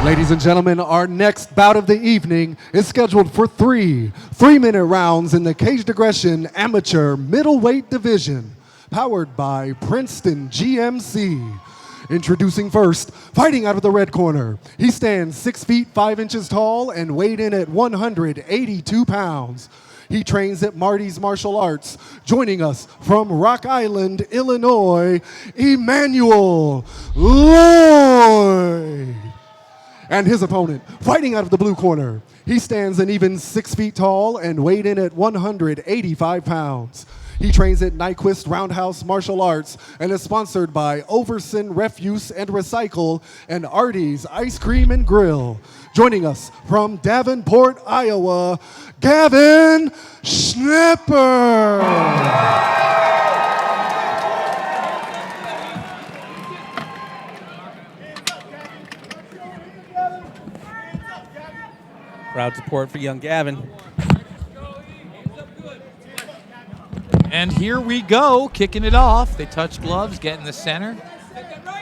Ladies and gentlemen, our next bout of the evening is scheduled for three-minute rounds in the Caged Aggression Amateur Middleweight Division, powered by Princeton GMC. Introducing first, fighting out of the red corner. He stands 6 feet 5 inches tall and weighed in at 182 pounds. He trains at Marty's Martial Arts. Joining us from Rock Island, Illinois, Emmanuel Lloyd. And his opponent, fighting out of the blue corner. He stands an even 6 feet tall and weighed in at 185 pounds. He trains at Nyquist Roundhouse Martial Arts and is sponsored by Overson Refuse and Recycle and Artie's Ice Cream and Grill. Joining us from Davenport, Iowa, Gavin Schnepper. Proud support for young Gavin. And here we go, kicking it off. They touch gloves, get in the center.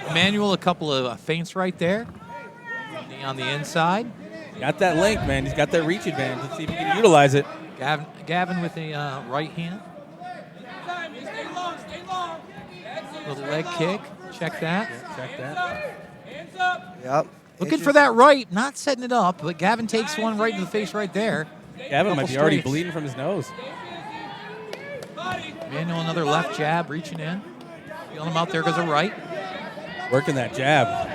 Emmanuel, a couple of feints right there. Knee on the inside. Got that link, man. He's got that reach advantage. Let's see if he can utilize it. Gavin with a right hand. Little leg kick. Check that. Yeah, check that. Yep. Looking for that right, not setting it up, but Gavin takes one right in the face right there. Gavin might be already bleeding from his nose. Emmanuel, another left jab, reaching in. Feeling him out there goes a right. Working that jab.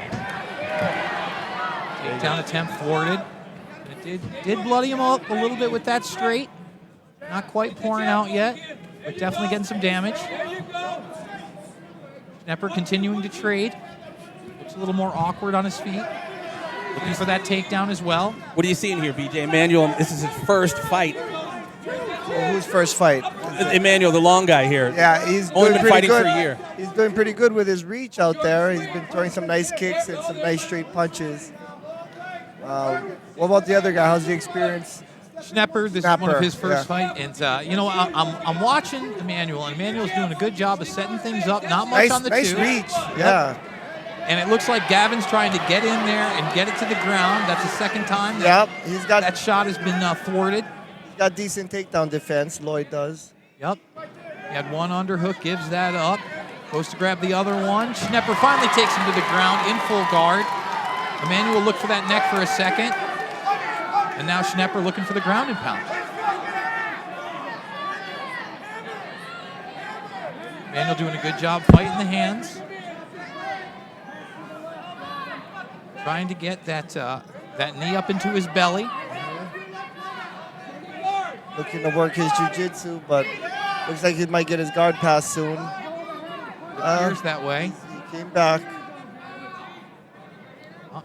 Takedown attempt thwarted. It did bloody him up a little bit with that straight. Not quite pouring out yet, but definitely getting some damage. Schnepper continuing to trade. Looks a little more awkward on his feet. Looking for that takedown as well. What are you seeing here, BJ? Emmanuel, this is his first fight. Well, whose first fight? Emmanuel, the long guy here. Yeah, he's only doing been pretty fighting good. for a year. He's doing pretty good with his reach out there. He's been throwing some nice kicks and some nice straight punches. What about the other guy? How's the experience? Schnepper, this is one of his first fight, and you know, I'm watching Emmanuel, and Emmanuel's doing a good job of setting things up. Not much on the nice two. reach, yeah. And it looks like Gavin's trying to get in there and get it to the ground. That's the second time he's got that shot has been thwarted. He's got decent takedown defense, Lloyd does. Yep. He had one underhook, gives that up. Goes to grab the other one. Schnepper finally takes him to the ground in full guard. Emmanuel looked for that neck for a second. And now Schnepper looking for the ground and pound. Emmanuel doing a good job fighting the hands. Trying to get that knee up into his belly. Looking to work his jiu-jitsu, but looks like he might get his guard pass soon. Appears that way. He came back.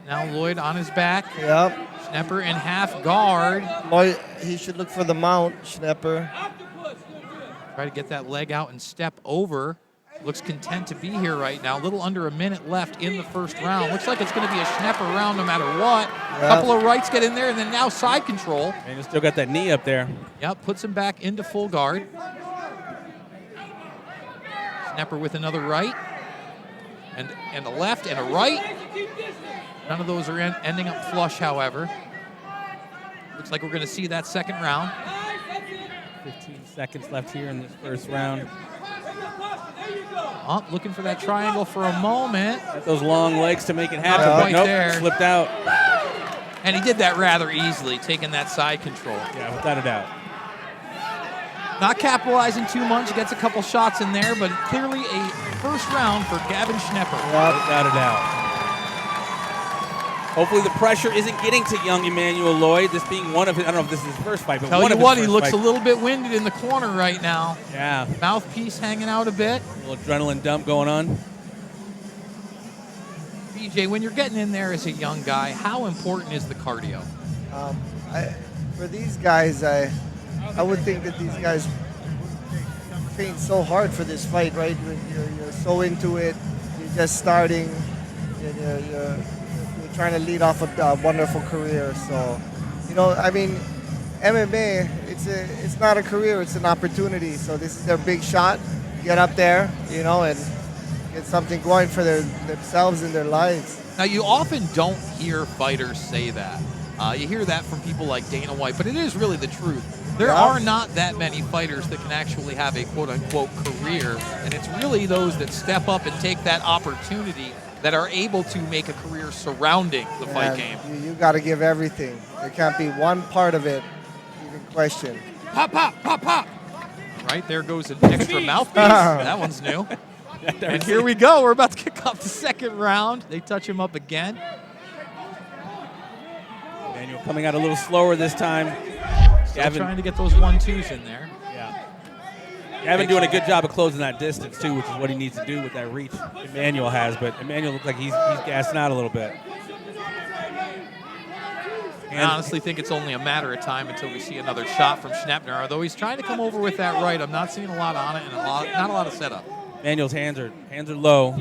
Now Lloyd on his back. Yep. Schnepper in half guard. Lloyd, he should look for the mount, Schnepper. Try to get that leg out and step over. Looks content to be here right now. A little under a minute left in the first round. Looks like it's going to be a Schnepper round no matter what. A couple of rights get in there, and then now side control. And he's still got that knee up there. Yep, puts him back into full guard. Schnepper with another right. And a left and a right. None of those are ending up flush, however. Looks like we're going to see that second round. 15 seconds left here in this first round. Looking for that triangle for a moment. Got those long legs to make it happen, Right but nope, there. Slipped out. And he did that rather easily, taking that side control. Yeah, without a doubt. Not capitalizing too much, gets a couple shots in there, but clearly a first round for Gavin Schnepper. Without a doubt. Hopefully the pressure isn't getting to young Emmanuel Lloyd, this being one of his, I don't know if this is his first fight, but Tell one you of his what, he first looks fights. a little bit winded in the corner right now. Yeah. Mouthpiece hanging out a bit. A little adrenaline dump going on. BJ, when you're getting in there as a young guy, how important is the cardio? For these guys, I would think that these guys train so hard for this fight, right? You're so into it. You're just starting. You're trying to lead off a wonderful career. So, you know, I mean, MMA, it's not a career, it's an opportunity. So this is their big shot. Get up there, you know, and get something going for themselves and their lives. Now, you often don't hear fighters say that. You hear that from people like Dana White, but it is really the truth. There are not that many fighters that can actually have a quote-unquote career, and it's really those that step up and take that opportunity that are able to make a career surrounding the fight game. You got to give everything. There can't be one part of it even questioned. Pop, pop, pop, pop. Right, there goes an extra mouthpiece. That one's new. And here we go. We're about to kick off the second round. They touch him up again. Emmanuel coming out a little slower this time. Still Gavin trying to get those 1-2s in there. Yeah. Gavin doing a good job of closing that distance, too, which is what he needs to do with that reach Emmanuel has. But Emmanuel looks like he's gassing out a little bit. I honestly think it's only a matter of time until we see another shot from Schnepper. Although he's trying to come over with that right, I'm not seeing a lot on it and not a lot of setup. Emmanuel's hands are low.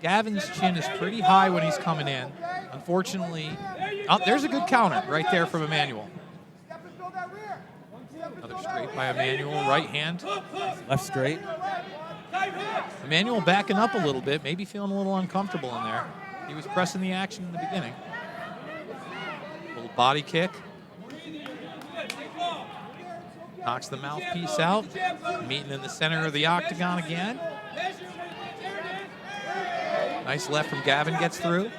Gavin's chin is pretty high when he's coming in. Unfortunately, there's a good counter right there from Emmanuel. Another straight by Emmanuel, right hand. Left straight. Emmanuel backing up a little bit, maybe feeling a little uncomfortable in there. He was pressing the action in the beginning. Little body kick. Knocks the mouthpiece out. Meeting in the center of the octagon again. Nice left from Gavin gets through.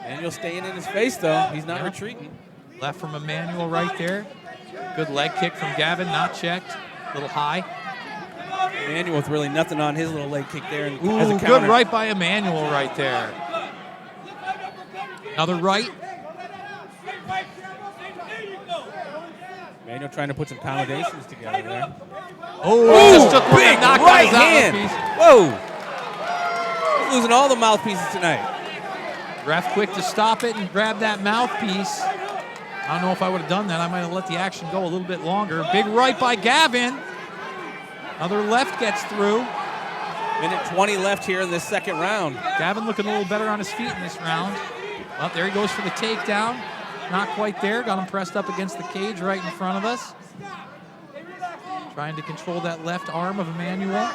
Emmanuel staying in his face, though. He's not retreating. Left from Emmanuel right there. Good leg kick from Gavin, not checked. A little high. Emmanuel with really nothing on his little leg kick there. Ooh, as a counter. good right by Emmanuel right there. Another right. Emmanuel trying to put some foundations together there. Oh, just took one big and knocked right out his hand. mouthpiece. Whoa. He's losing all the mouthpieces tonight. Ref quick to stop it and grab that mouthpiece. I don't know if I would have done that. I might have let the action go a little bit longer. Big right by Gavin. Another left gets through. Minute 20 left here in this second round. Gavin looking a little better on his feet in this round. Well, there he goes for the takedown. Not quite there. Got him pressed up against the cage right in front of us. Trying to control that left arm of Emmanuel.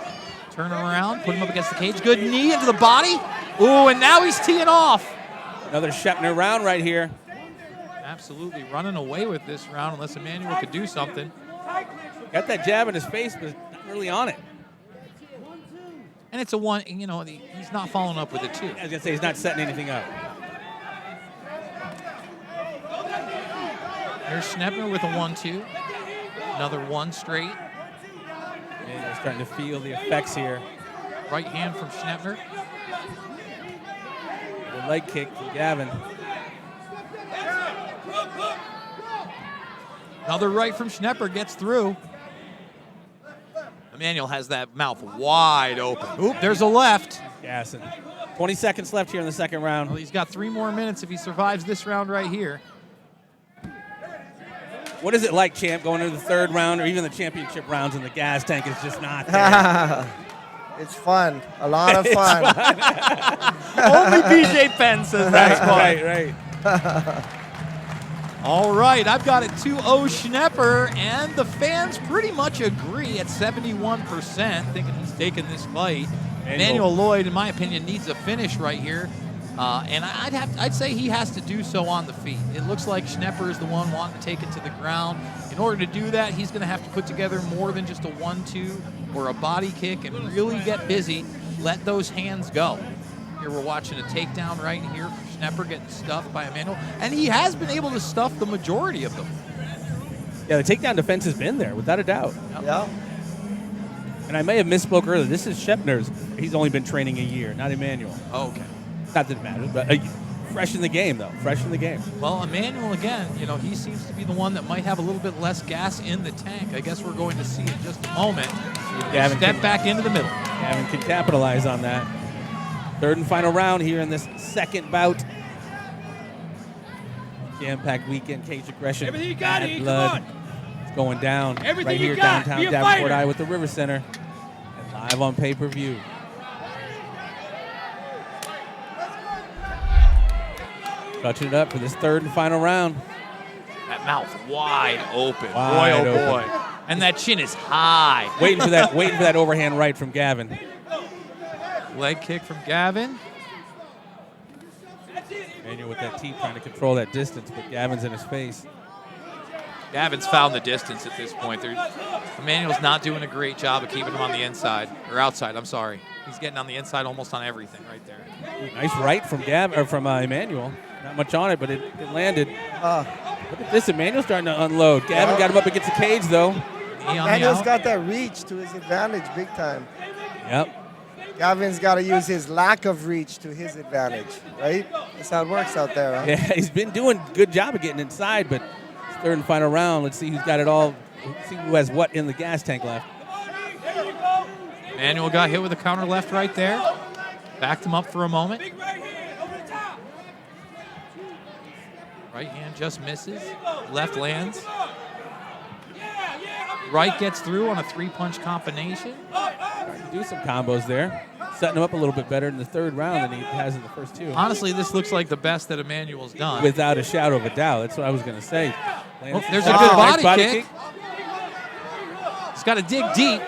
Turn him around, put him up against the cage. Good knee into the body. Ooh, and now he's teeing off. Another Schnepper round right here. Absolutely running away with this round unless Emmanuel could do something. Got that jab in his face, but not really on it. And it's a one, he's not following up with a 2. I was going to say he's not setting anything up. Here's Schnepper with a 1-2. Another one straight. And we're starting to feel the effects here. Right hand from Schnepper. The leg kick from Gavin. Another right from Schnepper gets through. Emmanuel has that mouth wide open. Oop, there's a left. Gassing. 20 seconds left here in the second round. Well, he's got 3 more minutes if he survives this round right here. What is it like, champ, going into the third round or even the championship rounds and the gas tank is just not there? It's fun. A lot of fun. Only BJ Penn says that's fun. Right. All right, I've got it 2-0 Schnepper, and the fans pretty much agree at 71%, thinking he's taking this fight. Emmanuel Lloyd, in my opinion, needs a finish right here. And I'd say he has to do so on the feet. It looks like Schnepper is the one wanting to take it to the ground. In order to do that, he's going to have to put together more than just a 1-2 or a body kick and really get busy. Let those hands go. Here we're watching a takedown right here from Schnepper getting stuffed by Emmanuel. And he has been able to stuff the majority of them. Yeah, the takedown defense has been there, without a doubt. Yeah. And I may have misspoke earlier. This is Schnepper's. He's only been training a year, not Emmanuel. Oh, okay. Not that it matters, but fresh in the game, though. Fresh in the game. Well, Emmanuel, again, he seems to be the one that might have a little bit less gas in the tank. I guess we're going to see in just a moment. Gavin Step back into the middle. Gavin can capitalize on that. Third and final round here in this second bout. Jam-packed weekend, cage aggression, Everything you got, bad Ian, blood. come on. It's going down Everything right you here got. downtown Be a Davenport, fighter. Iowa, with the River Center. And live on pay-per-view. Touching it up for this third and final round. That mouth wide open. Wide boy, oh open. boy. And that chin is high. Waiting for that overhand right from Gavin. leg kick from Gavin. Emmanuel with that teep trying to control that distance, but Gavin's in his face. Gavin's found the distance at this point. Emmanuel's not doing a great job of keeping him on the inside, or outside, I'm sorry. He's getting on the inside almost on everything right there. Ooh, nice right from Emmanuel. Not much on it, but it landed. Look at this, Emmanuel's starting to unload. Gavin got him up against the cage, though. Emmanuel's got that reach to his advantage big time. Yep. Gavin's got to use his lack of reach to his advantage, right? That's how it works out there, huh? Yeah, he's been doing a good job of getting inside, but third and final round, let's see who's got it all. Let's see who has what in the gas tank left. Emmanuel got hit with a counter left right there. Backed him up for a moment. Right hand just misses. Left lands. Right gets through on a three-punch combination. Do some combos there. Setting him up a little bit better in the third round than he has in the first two. Honestly, this looks like the best that Emmanuel's done. Without a shadow of a doubt. That's what I was going to say. Oh, there's a good body kick. He's got to dig deep.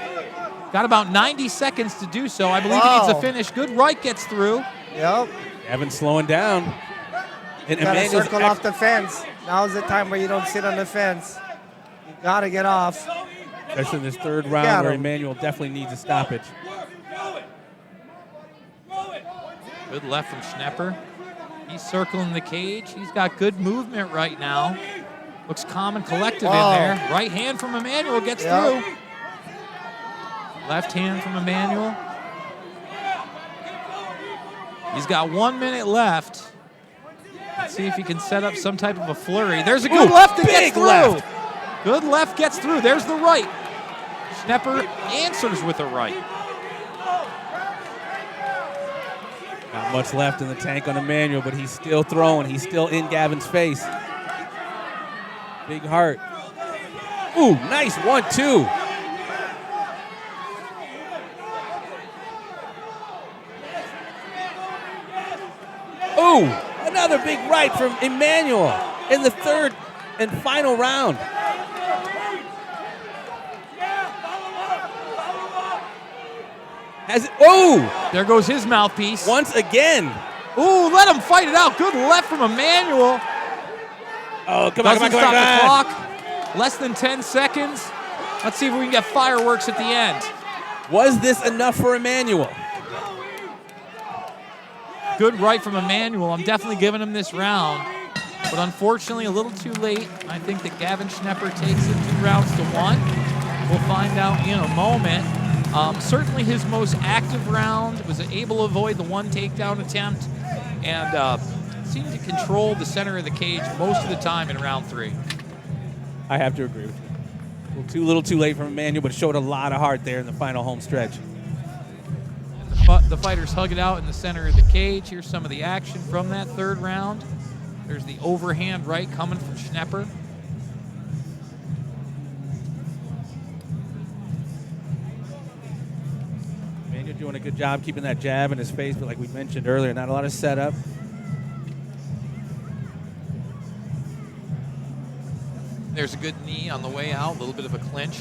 Got about 90 seconds to do so. I believe he needs a finish. Good right gets through. Yep. Gavin's slowing down. And You got to Emmanuel's circle off the fence. Now's the time where you don't sit on the fence. You got to get off. especially in this third round where Emmanuel definitely needs a stoppage. Good left from Schnepper. He's circling the cage. He's got good movement right now. Looks calm and collected in there. Right hand from Emmanuel gets through. Left hand from Emmanuel. He's got 1 minute left. Let's see if he can set up some type of a flurry. There's a good left that gets through. Left. Good left gets through. There's the right. Schnepper answers with a right. Not much left in the tank on Emmanuel, but he's still throwing. He's still in Gavin's face. Big heart. Ooh, nice 1-2. Ooh, another big right from Emmanuel in the third and final round. There goes his mouthpiece. Once again. Ooh, let him fight it out. Good left from Emmanuel. Oh, come on. The clock. Less than 10 seconds. Let's see if we can get fireworks at the end. Was this enough for Emmanuel? Good right from Emmanuel. I'm definitely giving him this round. But unfortunately, a little too late. I think that Gavin Schnepper takes it 2-1. We'll find out in a moment. Certainly his most active round, was able to avoid the one takedown attempt and seemed to control the center of the cage most of the time in round 3. I have to agree with you. A little too late from Emmanuel, but showed a lot of heart there in the final home stretch. The fighters hug it out in the center of the cage. Here's some of the action from that third round. There's the overhand right coming from Schnepper. Emmanuel doing a good job keeping that jab in his face, but like we mentioned earlier, not a lot of setup. There's a good knee on the way out, a little bit of a clinch.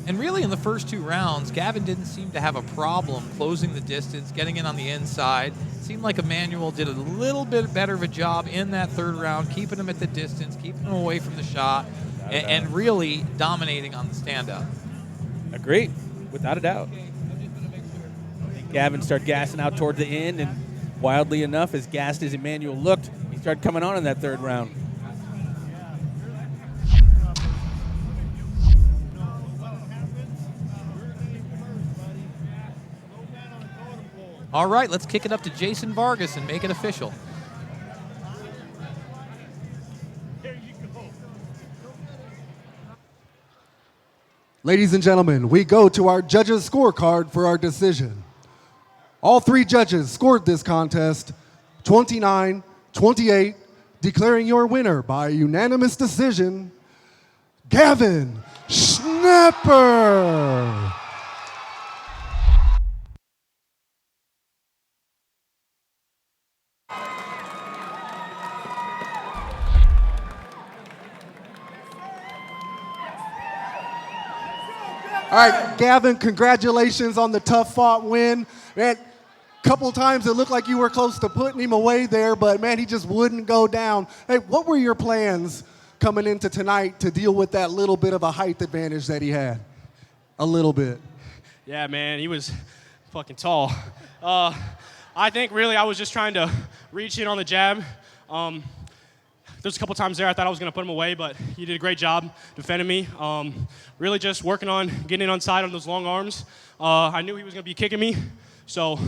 And really in the first 2 rounds, Gavin didn't seem to have a problem closing the distance, getting in on the inside. It seemed like Emmanuel did a little bit better of a job in that third round, keeping him at the distance, keeping him away from the shot, and really dominating on the stand-up. Agreed, without a doubt. I think Gavin started gassing out toward the end, and wildly enough, as gassed as Emmanuel looked, he started coming on in that third round. All right, let's kick it up to Jason Vargas and make it official. Ladies and gentlemen, we go to our judges' scorecard for our decision. All 3 judges scored this contest 29-28, declaring your winner by unanimous decision, Gavin Schnepper. All right, Gavin, congratulations on the tough fought win. Man, couple times it looked like you were close to putting him away there, but man, he just wouldn't go down. Hey, what were your plans coming into tonight to deal with that little bit of a height advantage that he had? A little bit. Yeah, man, he was fucking tall. I think really I was just trying to reach in on the jab. There's a couple times there I thought I was going to put him away, but he did a great job defending me. Really just working on getting on side on those long arms. I knew he was going to be kicking me, so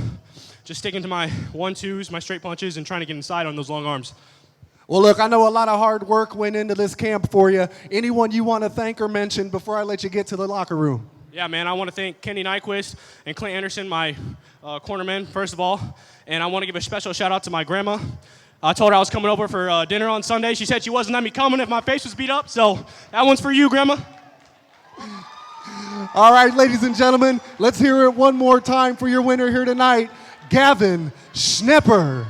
just sticking to my 1-2s, my straight punches, and trying to get inside on those long arms. Well, look, I know a lot of hard work went into this camp for you. Anyone you want to thank or mention before I let you get to the locker room? Yeah, man, I want to thank Kenny Nyquist and Clint Anderson, my cornermen, first of all. And I want to give a special shout-out to my grandma. I told her I was coming over for dinner on Sunday. She said she wasn't letting me coming if my face was beat up. So that one's for you, Grandma. All right, ladies and gentlemen, let's hear it one more time for your winner here tonight, Gavin Schnepper.